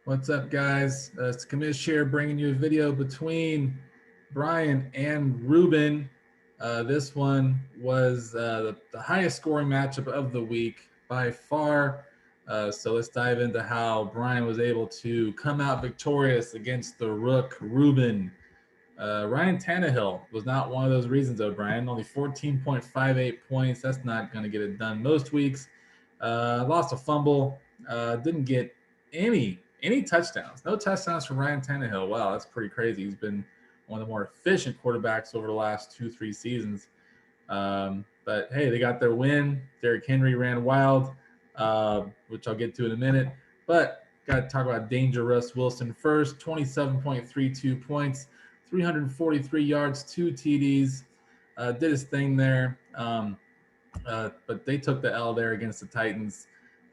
What's up, guys? It's Kamish here bringing you a video between Bryan and Rueben. This one was the highest scoring matchup of the week by far. So let's dive into how Bryan was able to come out victorious against the Rook, Rueben. Ryan Tannehill was not one of those reasons, though, Bryan. Only 14.58 points. That's not going to get it done most weeks. Lost a fumble. Didn't get any touchdowns. No touchdowns from Ryan Tannehill. Wow, that's pretty crazy. He's been one of the more efficient quarterbacks over the last 2-3 seasons. But hey, they got their win. Derrick Henry ran wild, which I'll get to in a minute. But got to talk about Danger Russ Wilson first. 27.32 points, 343 yards, 2 TDs. Did his thing there. But they took the L there against the Titans,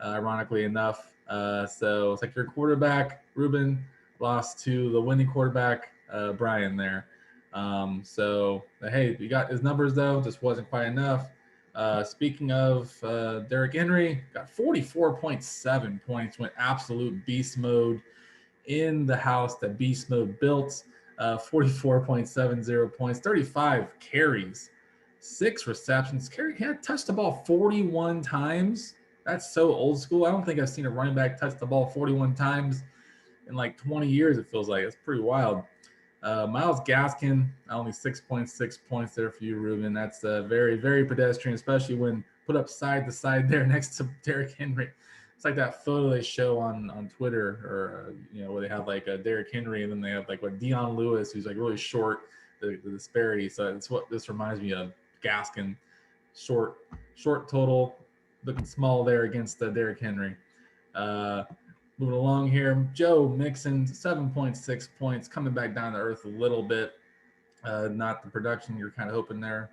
ironically enough. So it's like your quarterback, Rueben, lost to the winning quarterback, Bryan there. So hey, you got his numbers though, just wasn't quite enough. Speaking of Derrick Henry, got 44.7 points, went absolute beast mode in the house that beast mode built. 44.70 points, 35 carries, 6 receptions. He had touched the ball 41 times. That's so old school. I don't think I've seen a running back touch the ball 41 times in like 20 years, it feels like. It's pretty wild. Myles Gaskin, only 6.6 points there for you, Rueben. That's very, very pedestrian, especially when put up side to side there next to Derrick Henry. It's like that photo they show on Twitter, or where they have like a Derrick Henry, and then they have like Dion Lewis, who's like really short. The disparity. So that's what this reminds me of. Gaskin, short total, looking small there against Derrick Henry. Moving along here, Joe Mixon, 7.6 points, coming back down to earth a little bit. Not the production you're kind of hoping there,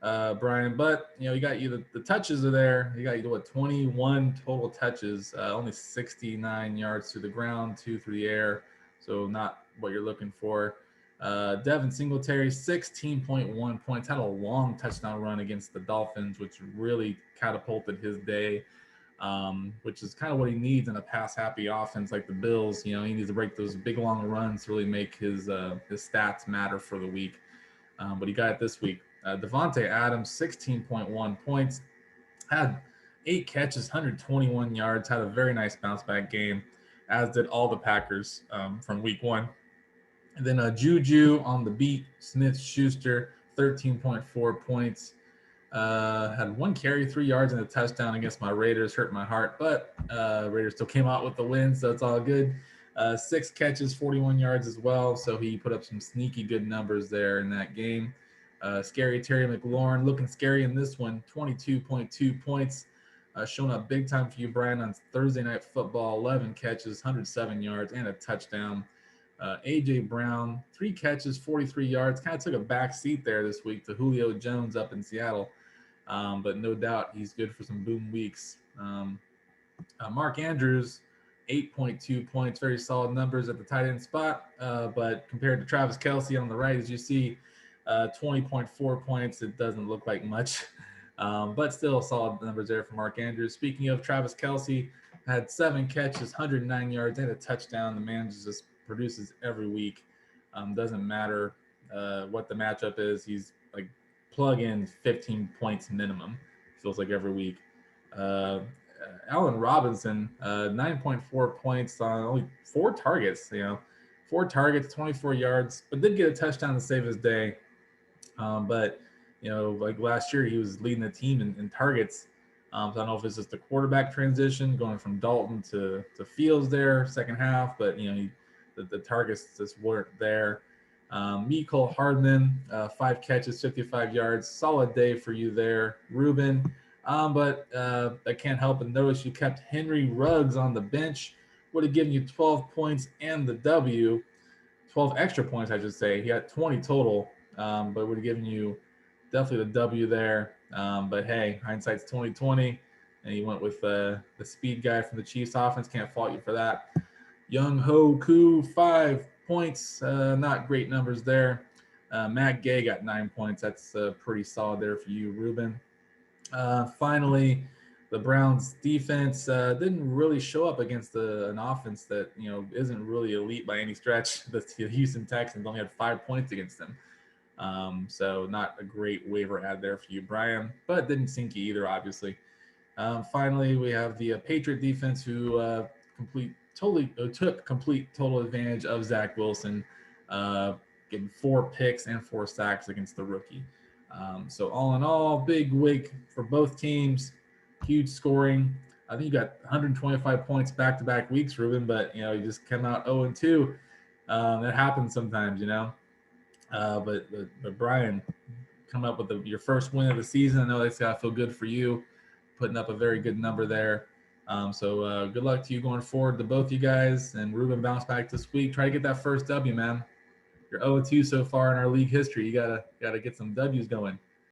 Bryan. But you got the touches are there. You got 21 total touches, only 69 yards to the ground, 2 through the air. So not what you're looking for. Devin Singletary, 16.1 points, had a long touchdown run against the Dolphins, which really catapulted his day. Which is kind of what he needs in a pass-happy offense like the Bills. He needs to break those big, long runs to really make his stats matter for the week. But he got it this week. Devontae Adams, 16.1 points, had 8 catches, 121 yards, had a very nice bounce-back game, as did all the Packers from week 1. And then Juju on the beat, Smith-Schuster, 13.4 points. Had 1 carry, 3 yards, and a touchdown against my Raiders. Hurt my heart, but Raiders still came out with the win, so it's all good. 6 catches, 41 yards as well, so he put up some sneaky good numbers there in that game. Scary Terry McLaurin, looking scary in this one, 22.2 points. Showing up big time for you, Bryan, on Thursday Night Football. 11 catches, 107 yards, and a touchdown. A.J. Brown, 3 catches, 43 yards. Kind of took a back seat there this week to Julio Jones up in Seattle. But no doubt he's good for some boom weeks. Mark Andrews, 8.2 points, very solid numbers at the tight end spot. But compared to Travis Kelce on the right, as you see, 20.4 points, it doesn't look like much. But still solid numbers there for Mark Andrews. Speaking of Travis Kelce, had 7 catches, 109 yards, and a touchdown. The man just produces every week. Doesn't matter what the matchup is. He's like plug in 15 points minimum. Feels like every week. Allen Robinson, 9.4 points on only 4 targets. 4 targets, 24 yards, but did get a touchdown to save his day. But like last year, he was leading the team in targets. So I don't know if it's just the quarterback transition going from Dalton to Fields there second half, but the targets just weren't there. Mecole Hardman, 5 catches, 55 yards, solid day for you there, Rueben. But I can't help but notice you kept Henry Ruggs on the bench. Would have given you 12 points and the W, 12 extra points, I should say. He had 20 total, but would have given you definitely the W there. But hey, hindsight's 2020, and he went with the speed guy from the Chiefs offense. Can't fault you for that. Young Ho Koo, 5 points, not great numbers there. Matt Gay got 9 points. That's pretty solid there for you, Ruben. Finally, the Browns defense didn't really show up against an offense that isn't really elite by any stretch. The Houston Texans only had 5 points against them, so not a great waiver ad there for you, Bryan. But didn't sink you either, obviously. Finally, we have the Patriot defense who took complete total advantage of Zach Wilson, uh, getting 4 picks and 4 sacks against the rookie. So all in all, big week for both teams, huge scoring. I think you got 125 points back-to-back weeks, Ruben, but you just come out 0-2. That happens sometimes, but Bryan, come up with your first win of the season. I know that's got to feel good for you, putting up a very good number there. So good luck to you going forward to both you guys. And Ruben, bounce back this week. Try to get that first W, man. You're 0-2 so far in our league history. You gotta get some W's going.